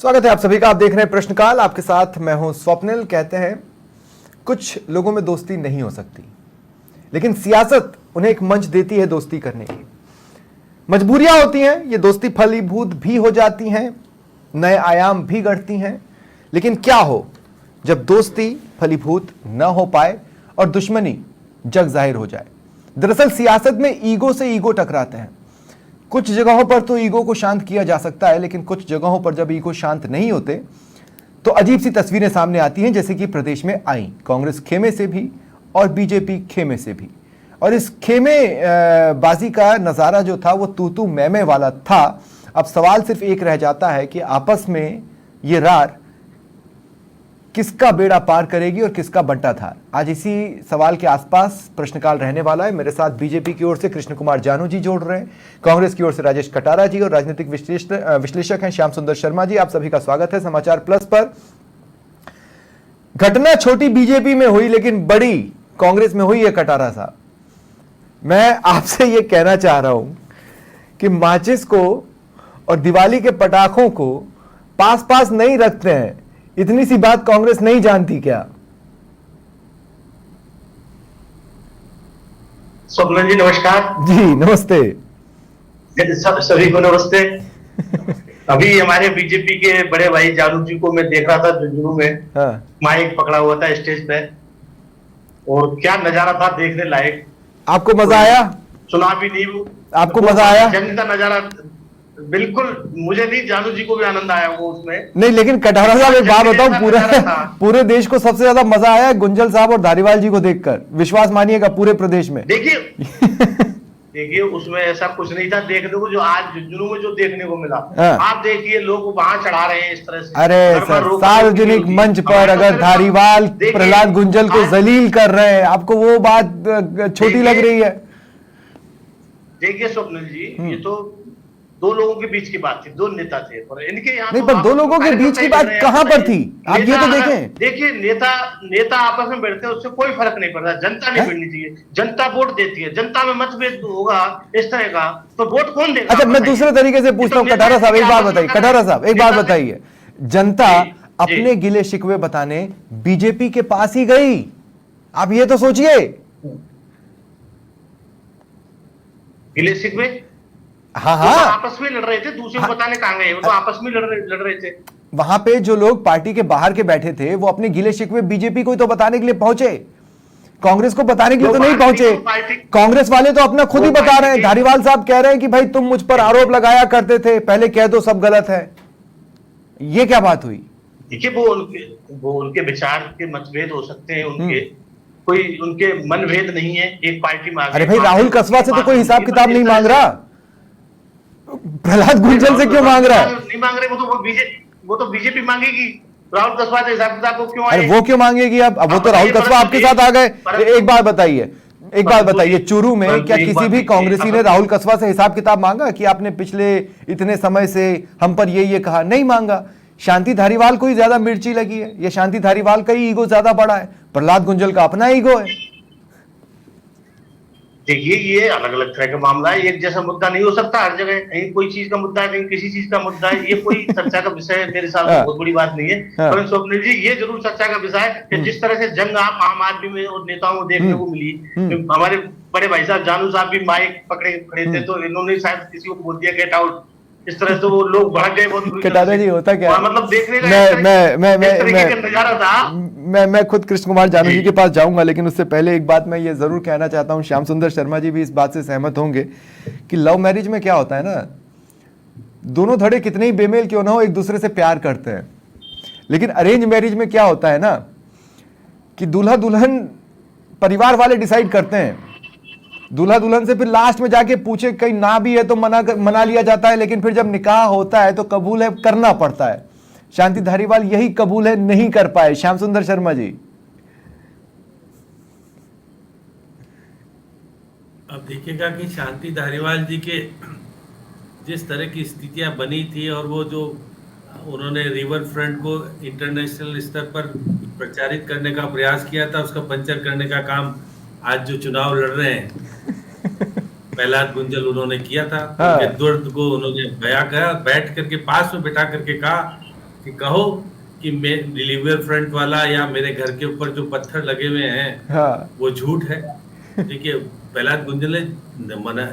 स्वागत है आप सभी का। आप देख रहे हैं प्रश्नकाल, आपके साथ मैं हूं स्वप्निल। कहते हैं कुछ लोगों में दोस्ती नहीं हो सकती, लेकिन सियासत उन्हें एक मंच देती है दोस्ती करने की। मजबूरियां होती हैं, ये दोस्ती फलीभूत भी हो जाती हैं, नए आयाम भी गढ़ती हैं। लेकिन क्या हो जब दोस्ती फलीभूत न हो पाए और दुश्मनी जग जाहिर हो जाए। दरअसल सियासत में ईगो से ईगो टकराते हैं। कुछ जगहों पर तो ईगो को शांत किया जा सकता है, लेकिन कुछ जगहों पर जब ईगो शांत नहीं होते तो अजीब सी तस्वीरें सामने आती हैं, जैसे कि प्रदेश में आई कांग्रेस खेमे से भी और बीजेपी खेमे से भी। और इस खेमे बाजी का नज़ारा जो था वो तू तू मैं वाला था। अब सवाल सिर्फ एक रह जाता है कि आपस में ये रार किसका बेड़ा पार करेगी और किसका बंटा था। आज इसी सवाल के आसपास प्रश्नकाल रहने वाला है। मेरे साथ बीजेपी की ओर से कृष्ण कुमार जानू जी जोड़ रहे हैं, कांग्रेस की ओर से राजेश कटारा जी और राजनीतिक विश्लेषक हैं श्याम सुंदर शर्मा जी। आप सभी का स्वागत है समाचार प्लस पर। घटना छोटी बीजेपी में हुई लेकिन बड़ी कांग्रेस में हुई है कटारा साहब। मैं आपसे ये कहना चाह रहा हूं कि माचिस को और दिवाली के पटाखों को पास पास नहीं रखते हैं, इतनी सी बात कांग्रेस नहीं जानती क्या? स्वप्न जी नमस्कार। जी नमस्ते। सभी को नमस्ते। अभी हमारे बीजेपी के बड़े भाई जानू जी को मैं देख रहा था झुंझुनू में। हाँ। माइक पकड़ा हुआ था स्टेज पे और क्या नजारा था देखने लायक। आपको मजा आया? चुनाव भी नहीं, आपको मजा आया? जंग का नजारा बिल्कुल। मुझे नहीं, जानू जी को भी आनंद आया वो उसमें। नहीं, लेकिन कटारा साहब एक बात बताओ, पूरे देश को सबसे ज्यादा मजा आया है गुंजल साहब और धारीवाल जी को देखकर। विश्वास मानिएगा पूरे प्रदेश में। देखिए उसमें ऐसा कुछ नहीं था देखने को जो आज झुंझुनू में जो देखने को मिला। आप देखिए लोग वहां चढ़ा रहे हैं इस तरह से। अरे सर, सार्वजनिक मंच पर अगर धारीवाल प्रहलाद गुंजल को जलील कर रहे हैं, आपको वो बात छोटी लग रही है? देखिए स्वप्निल जी, ये तो दो लोगों के बीच की बात थी, दो नेता थे, पर इनके यहाँ नहीं, पर दो लोगों के बीच की बात कहां पर थी? आप ये तो देखें। देखिए नेता आपस में बैठते हैं, उससे कोई फर्क नहीं पड़ता। जनता नहीं बैठनी चाहिए, जनता वोट देती है। जनता में मतभेद होगा इस तरह का तो वोट कौन देगा? अच्छा, मैं दूसरे तरीके से पूछता हूँ कटारा साहब, एक बात बताइए। कटारा साहब एक बात बताइए, जनता अपने गिले शिकवे बताने बीजेपी के पास ही गई, आप ये तो सोचिए। गिले शिकवे? हाँ तो आपस में लड़ रहे थे, दूसरे को बताने कहां गए? वो तो आपस में लड़ रहे थे। वहां पे जो लोग पार्टी के बाहर के बैठे थे वो अपने गिले शिकवे बीजेपी को तो बताने के लिए पहुंचे, कांग्रेस को बताने के लिए तो नहीं पहुंचे। कांग्रेस वाले तो अपना खुद ही बता रहे हैं। धारीवाल साहब कह रहे हैं कि भाई तुम मुझ पर आरोप लगाया करते थे, पहले कह दो सब गलत है। ये क्या बात हुई? देखिए वो उनके विचार के मतभेद हो सकते हैं, कोई उनके मनभेद नहीं है एक पार्टी में। अरे भाई, राहुल कस्बा से तो कोई हिसाब किताब नहीं मांग रहा, प्रहलाद गुंजल से क्यों मांग रहा है? नहीं मांग रहे, वो तो बीजेपी मांगेगी। राहुल कस्बा से हिसाब किताब को क्यों आए? अरे वो क्यों मांगेगी? अब वो तो राहुल कस्बा आपके साथ आ गए। एक बात बताइए, चूरू में क्या किसी भी कांग्रेसी ने राहुल कस्बा से हिसाब किताब मांगा कि आपने पिछले इतने समय से हम पर ये कहा? नहीं मांगा। शांति धारीवाल को ही ज्यादा मिर्ची लगी है, या शांति धारीवाल का ही ईगो ज्यादा बड़ा है? प्रहलाद गुंजल का अपना ईगो है। देखिए ये अलग अलग तरह का मामला है, एक जैसा मुद्दा नहीं हो सकता हर जगह। कहीं कोई चीज का मुद्दा है, कहीं किसी चीज का मुद्दा है। ये कोई चर्चा का विषय है, मेरे साथ बहुत बड़ी बात नहीं है। परंतु स्वप्निल जी, ये जरूर चर्चा का विषय है कि जिस तरह से जंग आप आम आदमी में और नेताओं को देखने को मिली। हमारे बड़े भाई साहब जानू साहब भी माइक पकड़े खड़े थे, तो इन्होंने शायद किसी को बोल दिया गेट आउट, इस तरह से वो लोग भड़क गए बहुत। कटारा जी होता क्या, मतलब देखने का नजारा था। मैं खुद कृष्ण कुमार जानू जी के पास जाऊंगा, लेकिन उससे पहले एक बात मैं ये जरूर कहना चाहता हूं, श्याम सुंदर शर्मा जी भी इस बात से सहमत होंगे कि लव मैरिज में क्या होता है ना, दोनों धड़े कितने ही बेमेल क्यों ना हो एक दूसरे से प्यार करते हैं। लेकिन अरेंज मैरिज में क्या होता है ना कि दूल्हा दुल्हन परिवार वाले डिसाइड करते हैं, दूल्हा दुल्हन से फिर लास्ट में जाके पूछे कहीं ना भी है तो मना लिया जाता है, लेकिन फिर जब निकाह होता है तो कबूल है करना पड़ता है। शांति धारीवाल यही कबूल है नहीं कर पाए। श्याम सुंदर शर्मा जी, अब देखिएगा कि शांति धारीवाल जी के जिस तरह की स्थितियां बनी थी और वो जो उन्होंने रिवर फ्रंट को इंटरनेशनल स्तर पर प्रचारित करने का प्रयास किया था, उसका पंचर करने का काम आज जो चुनाव लड़ रहे हैं प्रहलाद गुंजल उन्होंने किया था। उनके दर्द को उन्होंने बयां करा, बैठ करके पास में बिठा करके कहा कि कहो कि मैं रिवर फ्रंट वाला या मेरे घर के ऊपर जो पत्थर लगे हुए हैं हाँ वो झूठ है। देखिए, प्रहलाद गुंजल ने मना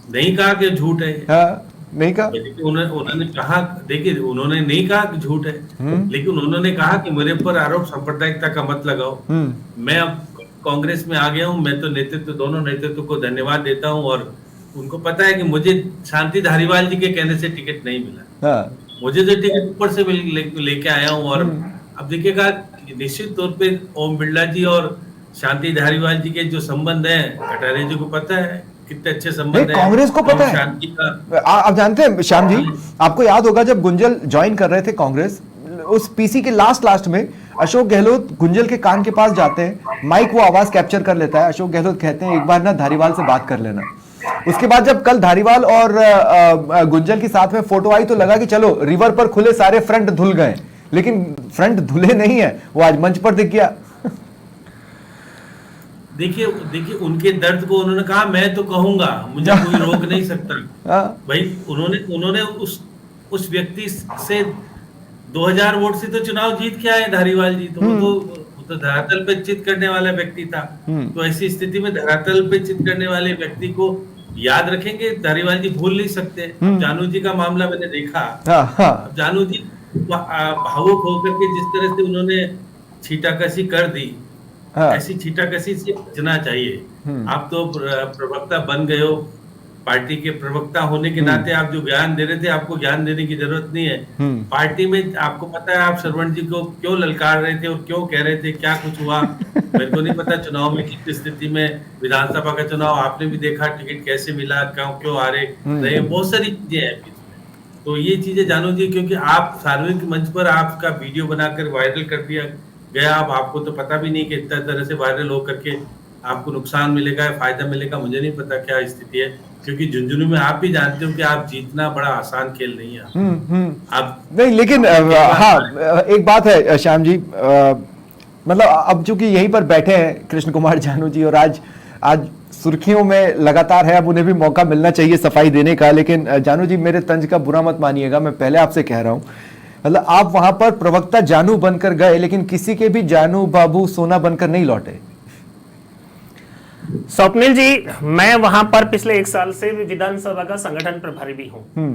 नहीं कहा कि झूठ है। हाँ, नहीं कहा। देखिए, उन्होंने कहा, देखिए उन्होंने नहीं कहा कि झूठ है, लेकिन उन्होंने कहा कि मेरे ऊपर आरोप सांप्रदायिकता का मत लगाओ। मैं अब कांग्रेस में आ गया हूँ, मैं तो नेतृत्व, दोनों नेतृत्व को धन्यवाद देता हूँ, और उनको पता है कि मुझे शांति धारीवाल जी के कहने से टिकट नहीं मिला। हाँ, मुझे जो टिकट ऊपर से लेके आया हूँ। और अब देखिएगा, निश्चित तौर पे ओम बिरला जी और शांति धारीवाल जी के जो संबंध है, कटारिया जी को पता है कितने अच्छे संबंध है। कांग्रेस को पता है। शांति का आप जानते हैं श्याम जी, आपको याद होगा जब गुंजल ज्वाइन कर रहे थे कांग्रेस, उस पीसी के लास्ट में अशोक गहलोत गुंजल के कान के पास जाते हैं, माइक वो आवाज कैप्चर कर लेता है। अशोक गहलोत कहते हैं एक बार ना धारीवाल से बात कर लेना। उसके बाद जब कल धारीवाल और गुंजल की साथ में फोटो आई तो लगा कि चलो रिवर पर खुले सारे फ्रंट धुल गए, लेकिन फ्रंट धुले नहीं है, वो आज मंच पर दिख गया। देखिए उनके दर्द को उन्होंने कहा, मैं तो कहूंगा, मुझे कोई रोक नहीं सकता। भाई उन्होंने उस व्यक्ति से 2000 वोट से तो चुनाव जीत के आए धारीवाल जी। तो वो तो धरातल पे चित करने वाला व्यक्ति था। तो ऐसी स्थिति में धरातल पे चित करने वाले व्यक्ति को याद रखेंगे, धारीवाल जी भूल नहीं सकते। जानू जी का मामला मैंने देखा। जानू जी भावुक होकर के जिस तरह से उन्होंने छीटाकशी कर दी, ऐसी छीटाकशी से बचना चाहिए। आप तो प्रवक्ता बन गए हो, पार्टी के प्रवक्ता होने के नाते आप जो ज्ञान दे रहे थे, आपको ज्ञान देने की जरूरत नहीं है। पार्टी में आपको पता है आप श्रवण जी को क्यों ललकार रहे थे और क्यों कह रहे थे, क्या कुछ हुआ मेरे को नहीं पता। चुनाव में किस स्थिति में, विधानसभा का चुनाव आपने भी देखा, टिकट कैसे मिला, क्यों हारे रहे, बहुत सारी चीजें हैं। तो ये चीजें जानू जी, क्योंकि आप सार्वजनिक मंच पर आपका वीडियो बनाकर वायरल कर दिया गया, अब आपको तो पता भी नहीं कि इतना तरह से वायरल हो करके आपको नुकसान मिलेगा या फायदा मिलेगा, मुझे नहीं पता क्या स्थिति है। क्योंकि झुंझुनू में आप भी जानते हो कि आप जीतना बड़ा आसान खेल नहीं है। आप नहीं, लेकिन हाँ एक बात है श्याम जी, मतलब अब चूंकि यहीं पर बैठे हैं कृष्ण कुमार जानू जी और आज सुर्खियों में लगातार है, अब उन्हें भी मौका मिलना चाहिए सफाई देने का। लेकिन जानू जी मेरे तंज का बुरा मत मानिएगा, मैं पहले आपसे कह रहा हूं, मतलब आप वहां पर प्रवक्ता जानू बनकर गए, लेकिन किसी के भी जानू बाबू सोना बनकर नहीं लौटे। स्वप्निल जी, मैं वहां पर पिछले 1 साल से विधानसभा का संगठन प्रभारी भी हूं,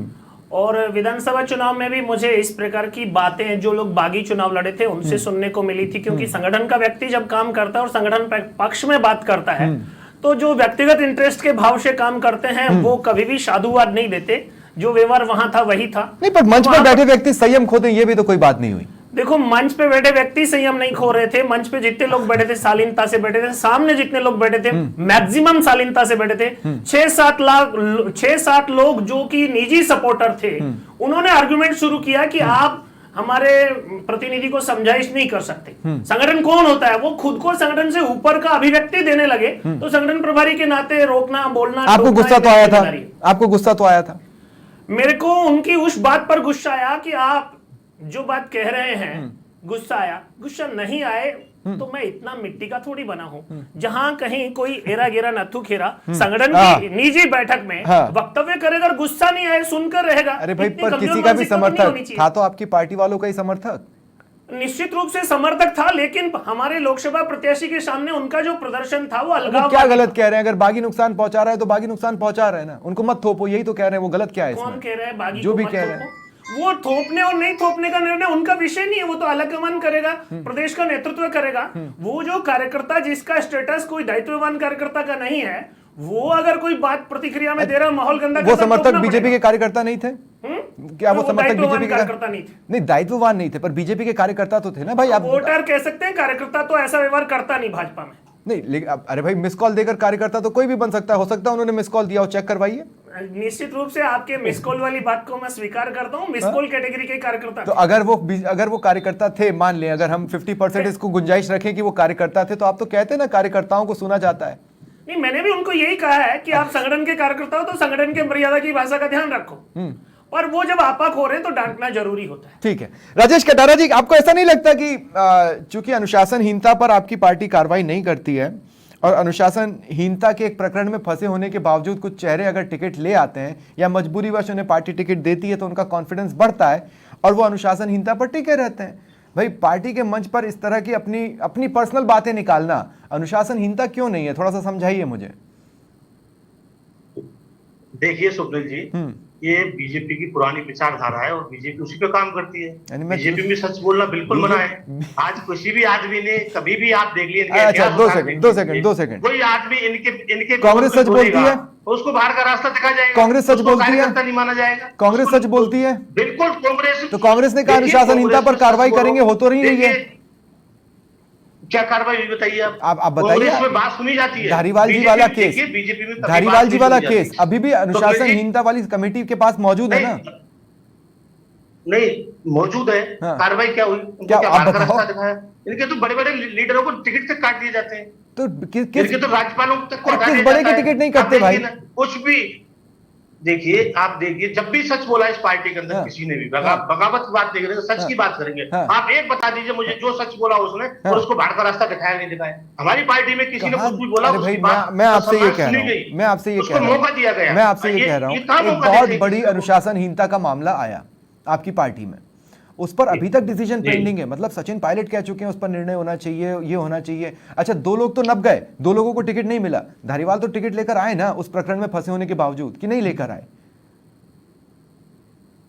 और विधानसभा चुनाव में भी मुझे इस प्रकार की बातें जो लोग बागी चुनाव लड़े थे उनसे सुनने को मिली थी। क्योंकि संगठन का व्यक्ति जब काम करता है और संगठन पक्ष में बात करता है, तो जो व्यक्तिगत इंटरेस्ट के भाव से काम करते हैं वो कभी भी साधुवाद नहीं देते। जो व्यवहार वहां था वही था। नहीं, पर मंच पर बैठे व्यक्ति संयम खो दें, ये भी तो कोई बात नहीं हुई। देखो, मंच पे बैठे व्यक्ति संयम नहीं खो रहे थे। मंच पे जितने लोग बैठे थे शालीनता से बैठे थे, सामने जितने लोग बैठे थे मैक्सिमम शालीनता से बैठे थे। 6-7 लोग जो कि निजी सपोर्टर थे, उन्होंने आर्गुमेंट शुरू किया कि आप हमारे प्रतिनिधि को समझाइश नहीं कर सकते। संगठन कौन होता है, वो खुद को संगठन से ऊपर का अभिव्यक्ति देने लगे, तो संगठन प्रभारी के नाते रोकना, बोलना। आपको गुस्सा तो आया था, आपको गुस्सा तो आया था। मेरे को उनकी उस बात पर गुस्सा आया कि आप जो बात कह रहे हैं, गुस्सा आया। गुस्सा नहीं आए तो मैं इतना मिट्टी का थोड़ी बना हूं, जहां कहीं कोई एरा गेरा नथु खेरा संगठन की निजी बैठक में वक्तव्य करेगा और गुस्सा नहीं आए, सुनकर रहेगा। अरे भाई, पर किसी का भी समर्थक था तो आपकी पार्टी वालों का ही समर्थक, निश्चित रूप से समर्थक था, लेकिन हमारे लोकसभा प्रत्याशी के सामने उनका जो प्रदर्शन था वो अलगाव। क्या गलत कह रहे हैं? अगर बागी नुकसान पहुंचा रहा है तो बागी नुकसान पहुंचा रहे हैं ना, उनको मत थोपो, यही तो कह रहे हैं। वो गलत क्या है? कौन कह रहा है बागी? जो भी कह रहे हैं, वो थोपने और नहीं थोपने का निर्णय उनका विषय नहीं है, वो तो अलगमन करेगा, प्रदेश का नेतृत्व करेगा। वो जो कार्यकर्ता जिसका स्टेटस कोई दायित्ववान कार्यकर्ता का नहीं है, वो अगर कोई बात प्रतिक्रिया में दे रहा, माहौल गंदा, वो समर्थक बीजेपी के कार्यकर्ता नहीं थे क्या? वो समर्थक बीजेपी के कार्यकर्ता नहीं थे? नहीं, दायित्ववान नहीं थे, पर बीजेपी के कार्यकर्ता तो थे ना भाई। आप वोटर कह सकते हैं, कार्यकर्ता तो ऐसा व्यवहार करता नहीं भाजपा में। नहीं, लेकिन अरे भाई, मिस कॉल देकर कार्यकर्ता तो कोई भी बन सकता है, हो सकता है उन्होंने मिस कॉल दिया हो, चेक करवाइए। निश्चित रूप से आपके मिस कॉल वाली बात को मैं स्वीकार करता हूं, मिस कॉल कैटेगरी के कार्यकर्ता। तो अगर वो कार्यकर्ता थे, मान लें अगर हम 50% इसको गुंजाइश रखें कि वो कार्यकर्ता थे, तो आप तो कहते हैं ना कार्यकर्ताओं को सुना जाता है। नहीं, मैंने भी उनको यही कहा है कि आप संगठन के कार्यकर्ता हो तो संगठन के मर्यादा की भाषा का ध्यान रखो, और वो जब आपा खो रहे हैं तो डांटना जरूरी होता है। ठीक है। राजेश कटारा जी, आपको ऐसा नहीं लगता कि चूंकि अनुशासनहीनता पर आपकी पार्टी कार्रवाई नहीं करती है और अनुशासनहीनता के एक प्रकरण में फंसे होने के बावजूद कुछ चेहरे अगर टिकट ले आते हैं या मजबूरीवश उन्हें पार्टी टिकट देती है तो उनका कॉन्फिडेंस बढ़ता है, और वो अनुशासनहीनता पर टिके रहते हैं। भाई पार्टी के मंच पर इस तरह की अपनी पर्सनल बातें निकालना अनुशासनहीनता क्यों नहीं है, थोड़ा सा समझाइए मुझे। देखिए स्वप्निल जी, ये बीजेपी की पुरानी विचारधारा है और बीजेपी उसी पे काम करती है। बीजेपी में सच बोलना बिल्कुल मना है। आज किसी भी आदमी ने कभी भी आप देख लिए, अच्छा 2 सेकंड कोई आदमी इनके कांग्रेस सच बोलती है, उसको बाहर का रास्ता दिखा जाएगा। कांग्रेस सच बोलती है, नहीं माना जाएगा। कांग्रेस सच बोलती है, बिल्कुल। कांग्रेस तो कांग्रेस ने कहा अनुशासनहीनता पर कार्रवाई करेंगे, हो तो रही है। क्या कार्रवाई हुई बताइए आप बताइए। इसमें बात सुनी जाती है धारीवाल जी वाला केस, बीजेपी में धारीवाल जी वाला केस अभी भी अनुशासनहीनता वाली कमेटी के पास मौजूद है ना? नहीं मौजूद है। कार्रवाई क्या हुई? क्या आप बताओ? इनके तो बड़े बड़े लीडरों को टिकट तक काट दिए जाते हैं। तो इनके तो राज्यपालों तक को हटा किस दिया बड़े जाता के है। टिकट नहीं करते भाई? कुछ भी देखिए, आप देखिए, जब भी सच बोला इस पार्टी के अंदर किसी ने भी, बगावत की बात नहीं करेंगे, सच की बात करेंगे। आप एक बता दीजिए मुझे जो सच बोला उसने और उसको बाहर का रास्ता दिखाया नहीं दिखाया। हमारी पार्टी में किसी ने कुछ भी बोला, भाई मैं आपसे ये कह रहा हूँ, मैं आपसे ये कह रहा हूँ, मौका दिया गया। मैं आपसे ये कह रहा हूँ, एक बहुत बड़ी अनुशासनहीनता का मामला आया आपकी पार्टी में, उस पर अभी तक डिसीजन पेंडिंग है। मतलब सचिन पायलट कह चुके हैं उस पर निर्णय होना चाहिए, ये होना चाहिए। अच्छा 2 लोग तो नप गए, 2 लोगों को टिकट नहीं मिला। धारीवाल तो टिकट लेकर आए ना उस प्रकरण में फंसे होने के बावजूद, कि नहीं लेकर आए?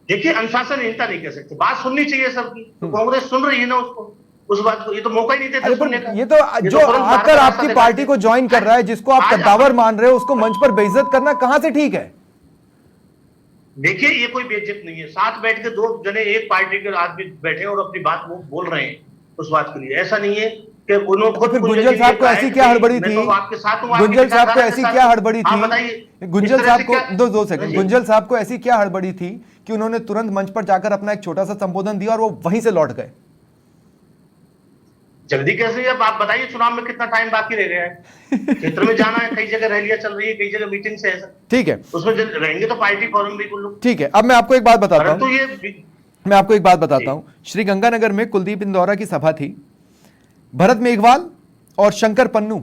देखिए अनुशासनहीनता नहीं कह सकते, बात सुननी चाहिए सबकी। तो कांग्रेस सुन रही है ना उसको, उस बात को। ये तो मौका ही नहीं देते सुनने का। ये तो जो आकर आपकी पार्टी को ज्वाइन कर रहा है, जिसको आप कद्दावर मान रहे हो, उसको मंच पर बेइज्जत करना कहां से ठीक है? देखिए ये कोई बेइज्जत नहीं है। साथ बैठ के 2 जने एक पार्टी के आदमी बैठे और अपनी बात वो बोल रहे हैं उस बात के लिए। ऐसा नहीं है कि उन्होंने फिर गुंजल साहब को ऐसी क्या हड़बड़ी थी? गुंजल साहब को ऐसी क्या हड़बड़ी थी? गुंजल साहब को 2 सेकंड, गुंजल साहब को ऐसी क्या हड़बड़ी थी कि उन्होंने तुरंत मंच पर जाकर अपना एक छोटा सा संबोधन दिया और वो वहीं से लौट गए? जल्दी कैसे? अब आप बताइए, चुनाव में कितना टाइम बाकी रह गया है? क्षेत्र में जाना है, कई जगह रैलियां चल रही है, कई जगह मीटिंग से है। ठीक है, उसमें रहेंगे तो पार्टी फॉरम भी लोग। ठीक है, अब मैं आपको एक बात बताता हूं, मैं आपको एक बात बताता हूं। श्री गंगानगर में कुलदीप इंदौरा की सभा थी, भरत मेघवाल और शंकर पन्नू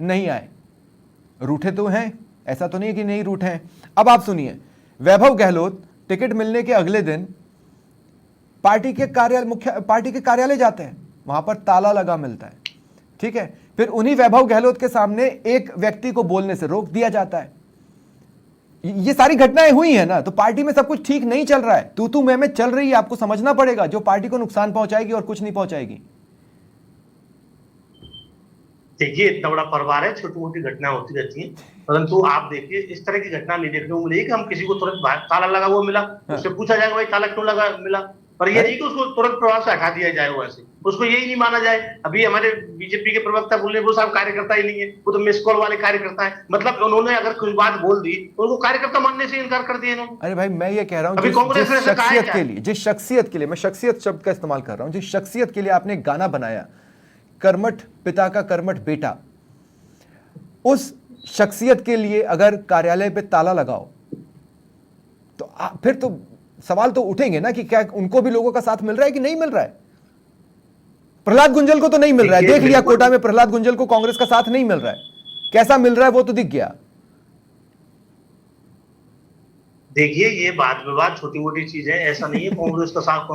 नहीं आए। रूठे तो हैं, ऐसा तो नहीं है कि नहीं रूठे हैं। अब आप सुनिए, वैभव गहलोत टिकट मिलने के अगले दिन पार्टी के कार्यालय जाते हैं, वहां पर ताला लगा मिलता है। ठीक है, फिर उन्हीं वैभव गहलोत के सामने एक व्यक्ति को बोलने से रोक दिया जाता है। ये सारी घटनाएं हुई है ना, तो पार्टी में सब कुछ ठीक नहीं चल रहा है, तू मैं चल रही है। आपको समझना पड़ेगा, जो पार्टी को नुकसान पहुंचाएगी और कुछ नहीं पहुंचाएगी। देखिए इतना बड़ा परिवार है, छोटी मोटी घटना होती रहती है, परंतु आप देखिए इस तरह की घटना नहीं देखने को मिली कि हम किसी को तुरंत ताला लगा हुआ मिला, उससे पूछा जाएगा भाई ताला क्यों लगा मिला, पर ये नहीं कि उसको तुरंत प्रभाव से हटा दिया जाए। वैसे उसको यही नहीं माना जाए। अभी हमारे बीजेपी के प्रवक्ता बोले वो साहब कार्यकर्ता ही नहीं है, वो तो मिस कॉल वाले कार्यकर्ता है। मतलब उन्होंने अगर कोई बात बोल दी तो उनको कार्यकर्ता मानने से इनकार कर दिया इन्होंने। अरे भाई मैं ये कह रहा हूँ, जिस शख्सियत के लिए, मैं शख्सियत शब्द का इस्तेमाल कर रहा हूँ, जिस शख्सियत के लिए आपने एक गाना बनाया, कर्मठ पिता का कर्मठ बेटा, उस शख्सियत के लिए अगर कार्यालय पे ताला लगाओ तो फिर तो सवाल तो उठेंगे ना कि क्या उनको भी लोगों का साथ मिल रहा है कि नहीं मिल रहा है। प्रहलाद गुंजल को तो नहीं मिल रहा है, देख लिया कोटा में प्रहलाद गुंजल को कांग्रेस का साथ नहीं मिल रहा है। कैसा मिल रहा है वो तो दिख गया। देखिए ये बात विवाद छोटी मोटी चीज है, ऐसा नहीं है। कांग्रेस का साथ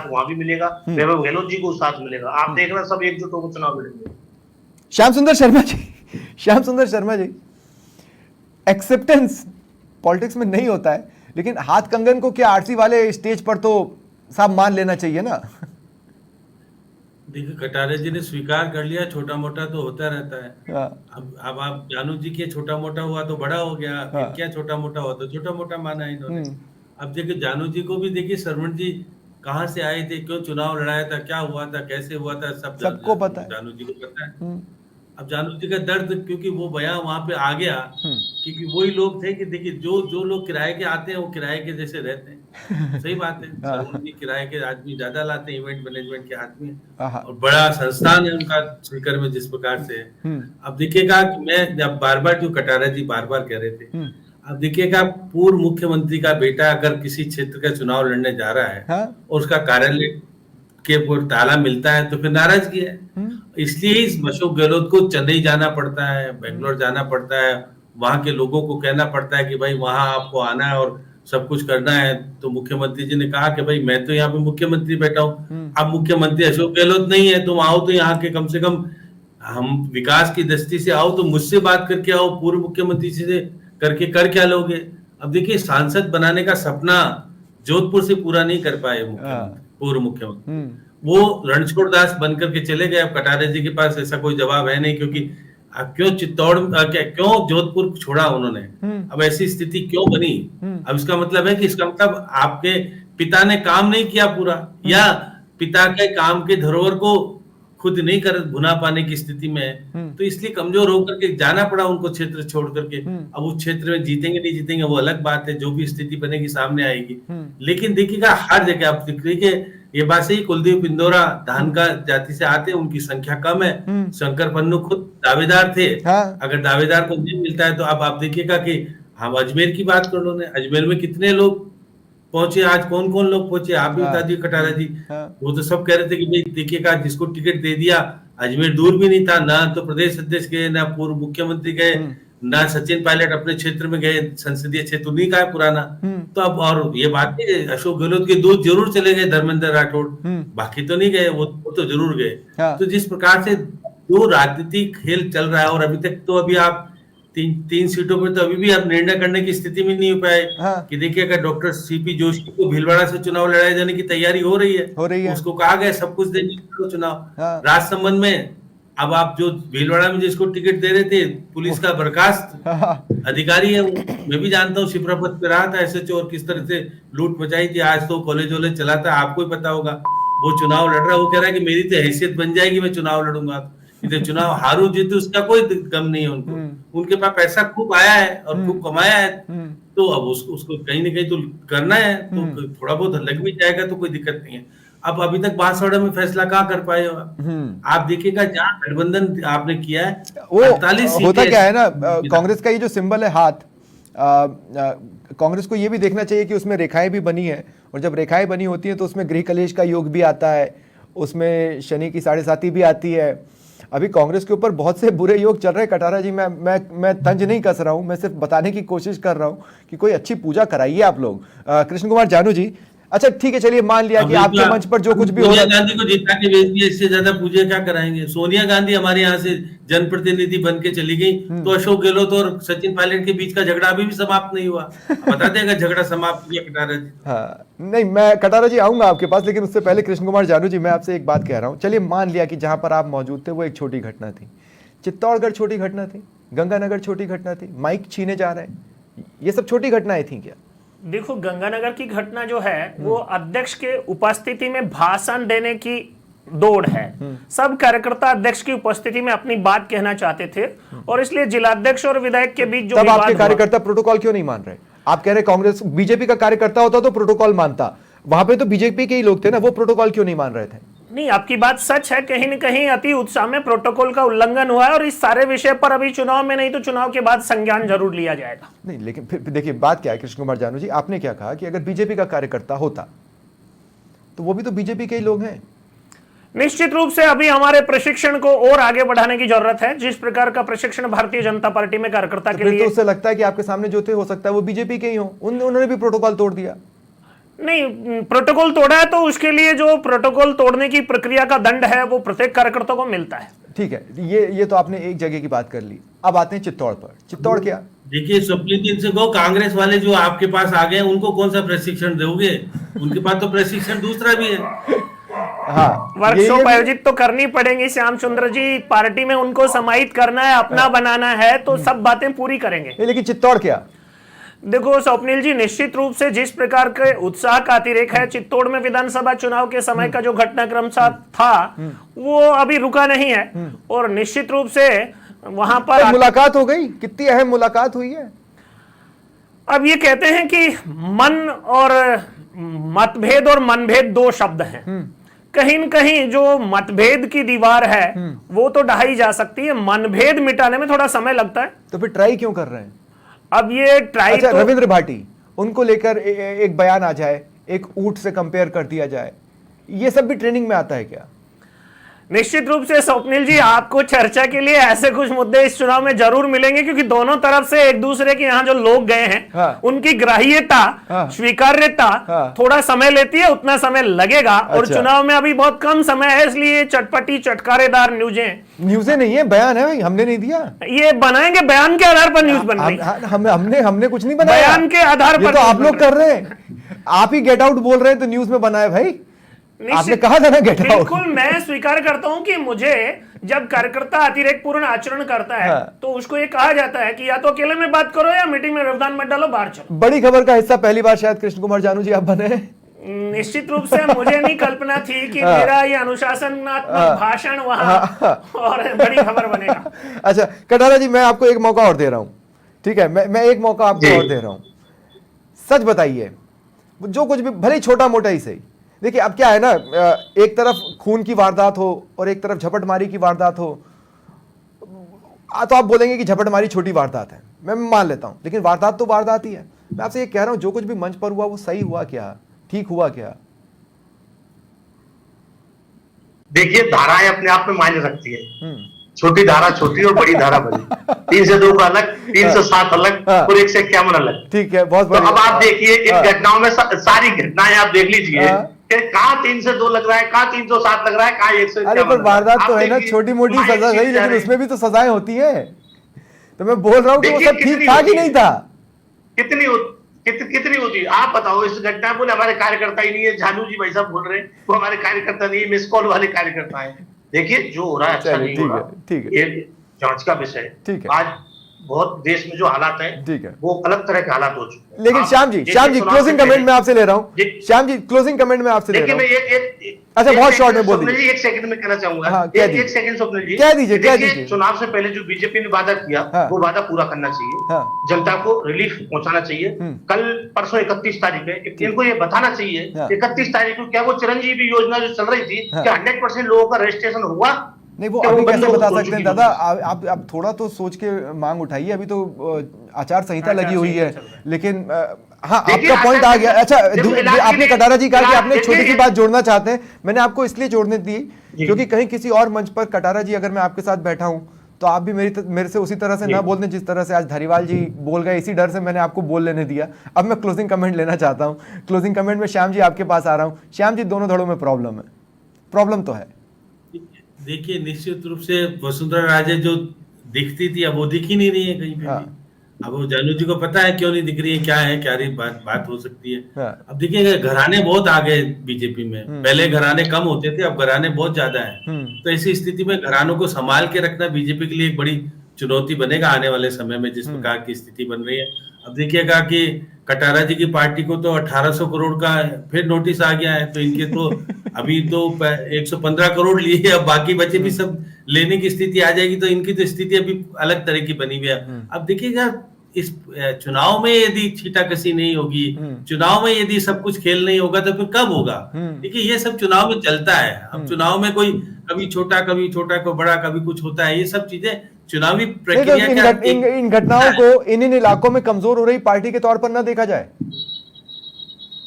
वहां भी मिलेगा, वैभव गहलोत जी को साथ मिलेगा। आप देखना सब एकजुट होकर चुनाव लड़ेंगे। श्याम सुंदर शर्मा जी, एक्सेप्टेंस पॉलिटिक्स में नहीं होता है, लेकिन हाथ कंगन को क्या आरसी वाले स्टेज पर तो साहब मान लेना चाहिए ना। देखिए कटारे जी ने स्वीकार कर लिया, छोटा मोटा तो होता रहता है। अब आप जानू जी के छोटा मोटा हुआ तो बड़ा हो गया, क्या छोटा मोटा हुआ तो छोटा मोटा माना इन्होंने। अब देखिए जानू जी को भी देखिए, शरवण जी कहाँ से आए थे, क्यों चुनाव लड़ाया था, क्या हुआ था, कैसे हुआ था, सबको पता है, जानू जी को पता है। अब जानू जी का दर्द, क्योंकि वो बयां वहां पे आ गया, क्योंकि वही लोग थे कि देखिए जो लोग किराए के आते हैं वो किराए के जैसे रहते हैं। सही बात है, शरवण जी किराए के आदमी ज्यादा लाते हैं, इवेंट मैनेजमेंट के आदमी, और बड़ा संस्थान है उनका सीकर में जिस प्रकार से। अब देखिएगा, मैं जब बार जो कटारा जी बार कह रहे थे, अब देखिएगा पूर्व मुख्यमंत्री का बेटा अगर किसी क्षेत्र का चुनाव लड़ने जा रहा है और उसका कार्यालय के ताला मिलता है तो फिर नाराजगी है। इसलिए इस अशोक गहलोत को चेन्नई जाना पड़ता है, बेंगलोर जाना पड़ता है, वहां के लोगों को कहना पड़ता है कि भाई वहां आपको आना है और सब कुछ करना है, तो मुख्यमंत्री जी ने कहा कि भाई मैं तो यहाँ पे मुख्यमंत्री बैठा हूँ, अब मुख्यमंत्री अशोक गहलोत नहीं है, तुम आओ तो यहाँ के कम से कम हम विकास की दृष्टि से आओ, तो मुझसे बात करके आओ, पूर्व मुख्यमंत्री से करके कर क्या लोगे। अब देखिए, सांसद बनाने का सपना जोधपुर से पूरा नहीं कर पाए पूर्व मुख्यमंत्री, वो रणछोड़ दास बनकर के चले गए। अब कटारिया जी के पास ऐसा कोई जवाब है नहीं, क्योंकि क्यों चित्तौड़ क्यों जोधपुर छोड़ा उन्होंने, अब ऐसी स्थिति क्यों बनी। अब इसका मतलब है कि इसका मतलब आपके पिता ने काम नहीं किया पूरा, या पिता के काम के धरोहर को खुद नहीं कर भुना पाने की स्थिति में है, तो इसलिए कमजोर होकर के जाना पड़ा उनको क्षेत्र छोड़ करके। अब उस क्षेत्र में जीतेंगे नहीं जीतेंगे वो अलग बात है, जो भी स्थिति बनेगी सामने आएगी। लेकिन देखिएगा हर जगह आप देखिए, ये बात सही, कुलदीप इंदौरा धान का जाति से आते हैं, उनकी संख्या कम है। शंकर पन्नू खुद दावेदार थे। अगर दावेदार को नहीं मिलता है तो अब आप देखिएगा कि हम अजमेर की बात कर लो, अजमेर में कितने लोग पहुंचे, आज कौन कौन लोग पहुंचे, आप भी बता दिए कटारा जी। वो तो सब कह रहे थे कि भाई देखिएगा जिसको टिकट दे दिया, अजमेर दूर भी नहीं था, ना तो प्रदेश अध्यक्ष गए, ना पूर्व मुख्यमंत्री गए, ना सचिन पायलट अपने क्षेत्र में गए, संसदीय क्षेत्र उन्हीं का है पुराना। तो अब और ये बात नहीं, अशोक गहलोत के दूध जरूर चले गए, धर्मेंद्र राठौड़, बाकी तो नहीं गए, वो तो जरूर गए। तो जिस प्रकार से जो राजनीतिक खेल चल रहा है, और अभी तक तो अभी आप तीन सीटों पर तो अभी भी आप निर्णय करने की स्थिति में नहीं हो पाए। कि देखिए, अगर डॉक्टर सीपी जोशी को भीलवाड़ा से चुनाव लड़ाए जाने की तैयारी हो रही है, उसको कहा गया सब कुछ देंगे चुनाव। राजसमंद में अब आप जो भीलवाड़ा में जिसको टिकट दे रहे थे, पुलिस का बर्खास्त अधिकारी है, मैं भी जानता हूँ, शिप्रा पथ पे रहा था एसएचओ, और किस तरह से लूट मचाई थी। आज तो कॉलेज वॉलेज चलाता है, आपको ही पता होगा। वो चुनाव लड़ रहा है, वो कह रहा है कि मेरी तो हैसियत बन जाएगी, मैं चुनाव लड़ूंगा, इधर चुनाव हारू जीतू उसका कोई गम नहीं है उनको। उनके पास पैसा खूब आया है और खूब कमाया है, तो अब उसको कहीं ना कहीं तो करना है, तो थोड़ा बहुत लग भी जाएगा तो कोई दिक्कत नहीं है। अब अभी तक बांसवाड़ा में फैसला कहाँ कर पाए हो आप देखिएगा, जहाँ गठबंधन आपने किया है, वो होता क्या है ना, कांग्रेस का ये जो सिंबल है हाथ, कांग्रेस को ये भी देखना चाहिए कि उसमें रेखाएं भी बनी है, और जब रेखाएं बनी होती हैं तो उसमें गृह कलेश का योग भी आता है, उसमें शनि की 7.5 भी आती है। अभी कांग्रेस के ऊपर बहुत से बुरे योग चल रहे हैं कटारा जी, मैं तंज नहीं कस रहा हूं, मैं सिर्फ बताने की कोशिश कर रहा हूं कि कोई अच्छी पूजा कराइए आप लोग। कृष्ण कुमार जानू जी, अच्छा ठीक है, चलिए मान लिया कि आपके मंच पर जो कुछ भी हो रहा है, सोनिया गांधी को जिता के भेज दिया, इससे ज्यादा पूजा क्या कराएंगे। सोनिया गांधी हमारे यहाँ से जनप्रतिनिधि बन के चली गई, तो अशोक गहलोत और सचिन पायलट के बीच का झगड़ा अभी भी समाप्त नहीं हुआ। बता देगा झगड़ा समाप्त किया कटारा जी। हाँ, नहीं, मैं कटारा जी आऊंगा आपके पास, लेकिन उससे पहले कृष्ण कुमार जानू जी, मैं आपसे एक बात कह रहा हूँ। चलिए मान लिया कि जहां पर आप मौजूद थे वो एक छोटी घटना थी, चित्तौड़गढ़ छोटी घटना थी, गंगानगर छोटी घटना थी, माइक छीने जा रहे हैं, ये सब छोटी घटनाएं थी क्या? देखो, गंगानगर की घटना जो है वो अध्यक्ष के उपस्थिति में भाषण देने की दौड़ है। सब कार्यकर्ता अध्यक्ष की उपस्थिति में अपनी बात कहना चाहते थे, और इसलिए जिलाध्यक्ष और विधायक के बीच जो तब आपके कार्यकर्ता प्रोटोकॉल क्यों नहीं मान रहे? आप कह रहे कांग्रेस बीजेपी का कार्यकर्ता होता तो प्रोटोकॉल मानता, वहां पे तो बीजेपी के ही लोग थे ना, वो प्रोटोकॉल क्यों नहीं मान रहे थे? नहीं, आपकी बात सच है, कहीं न कहीं अति उत्साह में प्रोटोकॉल का उल्लंघन हुआ है, और इस सारे विषय पर अभी चुनाव में नहीं तो चुनाव के बाद संज्ञान जरूर लिया जाएगा। नहीं, लेकिन फिर देखिए बात क्या है कृष्ण कुमार जानू जी, आपने क्या कहा कि अगर बीजेपी का कार्यकर्ता होता तो वो भी तो बीजेपी के ही लोग हैं। निश्चित रूप से अभी हमारे प्रशिक्षण को और आगे बढ़ाने की जरूरत है। जिस प्रकार का प्रशिक्षण भारतीय जनता पार्टी में कार्यकर्ता के लिए, तो उससे लगता है कि आपके सामने जो थे हो सकता है वो बीजेपी के ही हो, उन्होंने भी प्रोटोकॉल तोड़ दिया। नहीं, प्रोटोकॉल तोड़ा है तो उसके लिए जो प्रोटोकॉल तोड़ने की प्रक्रिया का दंड है वो प्रत्येक कार्यकर्ता को मिलता है। ठीक है, ये तो आपने एक जगह की बात कर ली। अब आते हैं चित्तौड़ पर। चित्तौड़ क्या? देखिए, स्वप्निल जी से कहो, कांग्रेस वाले जो आपके पास आ गए उनको कौन सा प्रशिक्षण दोगे? उनके पास तो प्रशिक्षण दूसरा भी है। हाँ, वर्कशॉप आयोजित तो करनी पड़ेगी श्याम सुंदर जी, पार्टी में उनको समाहित करना है, अपना बनाना है, तो सब बातें पूरी करेंगे। लेकिन चित्तौड़ क्या? देखो स्वप्निल जी, निश्चित रूप से जिस प्रकार के उत्साह का अतिरेक है, चित्तौड़ में विधानसभा चुनाव के समय का जो घटनाक्रम था वो अभी रुका नहीं है, और निश्चित रूप से वहां पर मुलाकात हो गई। कितनी अहम मुलाकात हुई है। अब ये कहते हैं कि मन और मतभेद और मनभेद दो शब्द हैं। कहीं न कहीं जो मतभेद की दीवार है वो तो ढहाई जा सकती है, मनभेद मिटाने में थोड़ा समय लगता है। तो फिर ट्राई क्यों कर रहे हैं? अब ये ट्राई, अच्छा, तो रविंद्र भाटी, उनको लेकर एक बयान आ जाए, एक ऊंट से कंपेयर कर दिया जाए, ये सब भी ट्रेनिंग में आता है क्या? निश्चित रूप से स्वप्निल जी, आपको चर्चा के लिए ऐसे कुछ मुद्दे इस चुनाव में जरूर मिलेंगे, क्योंकि दोनों तरफ से एक दूसरे के यहाँ जो लोग गए हैं, हाँ। उनकी ग्राह्यता, हाँ। स्वीकार्यता हाँ। थोड़ा समय लेती है, उतना समय लगेगा। और अच्छा। चुनाव में अभी बहुत कम समय है, इसलिए चटपटी चटकारेदार न्यूज़ें नहीं है, बयान है भाई, हमने नहीं दिया। ये बनाएंगे, बयान के आधार पर न्यूज बन रही है। हमने कुछ नहीं बनाया, बयान के आधार ये पर तो आप न्यूज़ लोग बन कर रहे हैं। आप ही गेट आउट बोल रहे हैं तो न्यूज में बनाए भाई। निश्चित- आपने कहा था ना गेट आउट। बिल्कुल, मैं स्वीकार करता हूं कि मुझे जब कार्यकर्ता अतिरेक पूर्ण आचरण करता है, हाँ। तो उसको ये कहा जाता है कि या तो अकेले में बात करो या मीटिंग में व्यवधान मत डालो, बाहर चलो। बड़ी खबर का हिस्सा पहली बार शायद कृष्ण कुमार जानू जी आप बने हैं। निश्चित रूप से मुझे नहीं कल्पना थी कि हाँ। मेरा ये अनुशासनात्मक हाँ। भाषण वहां और बड़ी खबर बनेगा। अच्छा कटारा जी, मैं आपको एक मौका और दे रहा हूं, ठीक है? मैं एक मौका आपको जी। और दे रहा हूं। सच बताइए, जो कुछ भी भले छोटा मोटा ही सही। देखिए अब क्या है ना, एक तरफ खून की वारदात हो और एक तरफ झपटमारी की वारदात हो, तो आप बोलेंगे कि झपटमारी छोटी वारदात है, मैं मान लेता हूं, लेकिन वारदात तो वारदात ही है। मैं आपसे ये कह रहा हूं, जो कुछ भी मंच पर हुआ वो सही हुआ क्या, ठीक हुआ क्या? देखिए, धाराएं अपने आप में मायने रखती है। छोटी धारा छोटी और बड़ी धारा बड़ी। 3 से 2 का अलग, 3 से 7 अलग हाँ। और 1 से 51 अलग। ठीक है, बहुत तो बढ़िया। अब आप देखिए इन हाँ। घटनाओं में सारी घटनाएं आप देख लीजिए हाँ। कि कहाँ 3 से 2 लग रहा है, कहाँ 307 लग रहा है, कहाँ 1 से अरे पर वारदात तो है ना, छोटी मोटी सजा सही, लेकिन उसमें भी तो सजाएं होती है। तो मैं बोल रहा हूँ कि वो देखिए, सब ठीक कितनी था कि होती नहीं है? था। कितनी होती है आप बताओ। इस घटना बोले हमारे कार्यकर्ता ही नहीं है, झानू जी भाई साहब बोल रहे हैं वो हमारे कार्यकर्ता नहीं है, मिस कॉल वाले कार्यकर्ता है। देखिए जो हो रहा है अच्छा चलिए, नहीं ठीक हो है, रहा, ठीक है। ये जांच का विषय है। ठीक है। आज बहुत देश में जो हालात हैं, ठीक है। वो अलग तरह के हालात हो चुके हैं। लेकिन आप श्याम जी देखिए, चुनाव क्लोजिंग से कमेंट पहले- में आपसे ले रहा हूँ। जी। श्याम जी क्लोजिंग कमेंट में आपसे ले देखिए रहा मैं हूँ। अच्छा, बहुत शॉर्ट में बोल स्वप्निल दीजिए। जी, 1 सेकंड में कहना चाहूंगा। हाँ, कह दीजिए। 1 सेकंड स्वप्निल जी, कह दीजिए, कह देखिए, दीजिए। चुनाव से पहले जो बीजेपी ने वादा किया, हाँ। वो वादा पूरा करना चाहिए। हाँ। जनता को रिलीफ पहुंचाना चाहिए। कल परसों 31 तारीख है, इनको ये बताना चाहिए हाँ। 31 तारीख को क्या वो चिरंजीवी योजना जो चल रही थी, हाँ। क्या 100% लोगों का रजिस्ट्रेशन हुआ? नहीं, वो क्या अभी बंद कैसे हो बता चुकी सकते हैं है? दादा? आप थोड़ा तो सोच के मांग उठाइए। अभी तो आचार संहिता लगी हुई है, लेकिन हाँ देखिए, आपका पॉइंट आ गया। अच्छा, देखो, इलाज के आपने लिए- कटारा जी कहा कि आपने इलाज- छोटी सी देखिए- बात जोड़ना चाहते हैं। मैंने आपको इसलिए जोड़ने दी जी। क्योंकि कहीं किसी और मंच पर कटारा जी अगर मैं आपके साथ बैठा हूं तो आप भी मेरे से उसी तरह से ना बोल दें जिस तरह से आज धारीवाल जी बोल गए। इसी डर से मैंने आपको बोल लेने दिया। अब मैं क्लोजिंग कमेंट लेना चाहता हूं। क्लोजिंग कमेंट में श्याम जी आपके पास आ रहा हूं। श्याम जी, दोनों धड़ों में प्रॉब्लम है, प्रॉब्लम तो है। देखिए, निश्चित रूप से वसुंधरा राजे जो दिखती थी अब वो दिख ही नहीं रही है कहीं पे हाँ। भी। अब वो जानू जी को पता है क्यों नहीं दिख रही है, क्या है, क्या रही बात हो सकती है। हाँ। अब देखिए, घराने बहुत आ गए बीजेपी में। पहले घराने कम होते थे, अब घराने बहुत ज्यादा है। तो ऐसी स्थिति में घरानों को संभाल के रखना बीजेपी के लिए एक बड़ी चुनौती बनेगा आने वाले समय में, जिस प्रकार की स्थिति बन रही है। अब देखिएगा कि कटारा जी की पार्टी को तो 1800 करोड़ का फिर नोटिस आ गया है, तो इनके तो अभी तो 115 करोड़ लिए, अब बाकी बचे भी सब लेने की स्थिति आ जाएगी, तो इनकी तो स्थिति अभी अलग तरह की बनी हुई है। अब देखिएगा, इस चुनाव में यदि छींटाकशी नहीं होगी, चुनाव में यदि सब कुछ खेल नहीं होगा, तो फिर कब होगा? देखिए, ये सब चुनाव में चलता है। अब चुनाव में कोई कभी छोटा को बड़ा, कभी कुछ होता है। ये सब चीजें चुनावी प्रक्रिया इन घटनाओं को इन इलाकों में कमजोर हो रही पार्टी के तौर पर ना देखा जाए।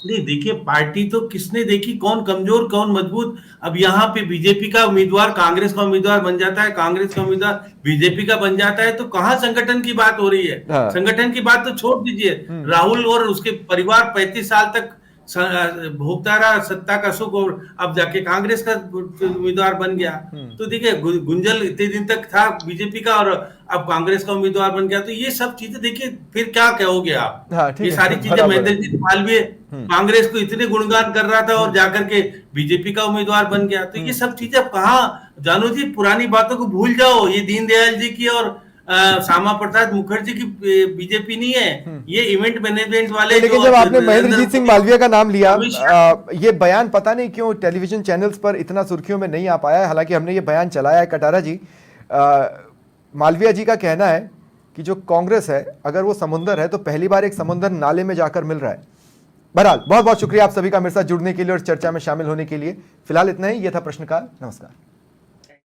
नहीं, देखिए, पार्टी तो किसने देखी, कौन कमजोर कौन मजबूत। अब यहाँ पे बीजेपी का उम्मीदवार कांग्रेस का उम्मीदवार बन जाता है, कांग्रेस का उम्मीदवार बीजेपी का बन जाता है, तो कहाँ संगठन की बात हो रही है? हाँ। संगठन की बात तो छोड़ दीजिए। राहुल और उसके परिवार 35 साल तक भोगता रहा सत्ता का सुख, और अब जाके कांग्रेस का उम्मीदवार बन गया। तो देखिए, गुंजल इतने दिन तक था बीजेपी का, और अब कांग्रेस का उम्मीदवार बन गया। तो ये सब चीजें देखिए, फिर क्या कहोगे आप? हाँ, ठीक ये है, सारी चीजें, बराबर है। महेंद्र जी मालवीय कांग्रेस को इतने गुणगान कर रहा था और जाकर के बीजेपी का उम्मीदवार बन गया। तो ये सब चीजें कहाँ, जानू जी, पुरानी बातों को भूल जाओ। ये दीनदयाल जी की और श्यामा प्रसाद मुखर्जी की बीजेपी नहीं है, ये इवेंट मैनेजमेंट वाले। लेकिन जब आपने महेंद्रजीत सिंह मालवीय का नाम लिया, ये बयान पता नहीं क्यों टेलीविजन चैनल्स पर इतना सुर्खियों में नहीं आ पाया है। हालांकि हमने ये बयान चलाया है। कटारा जी, मालवीय जी का कहना है कि जो कांग्रेस है, अगर वो समुंदर है तो पहली बार एक समुंदर नाले में जाकर मिल रहा है। बहरहाल, बहुत बहुत शुक्रिया आप सभी का मेरे साथ जुड़ने के लिए और चर्चा में शामिल होने के लिए। फिलहाल इतना ही। यह था प्रश्नकाल। नमस्कार।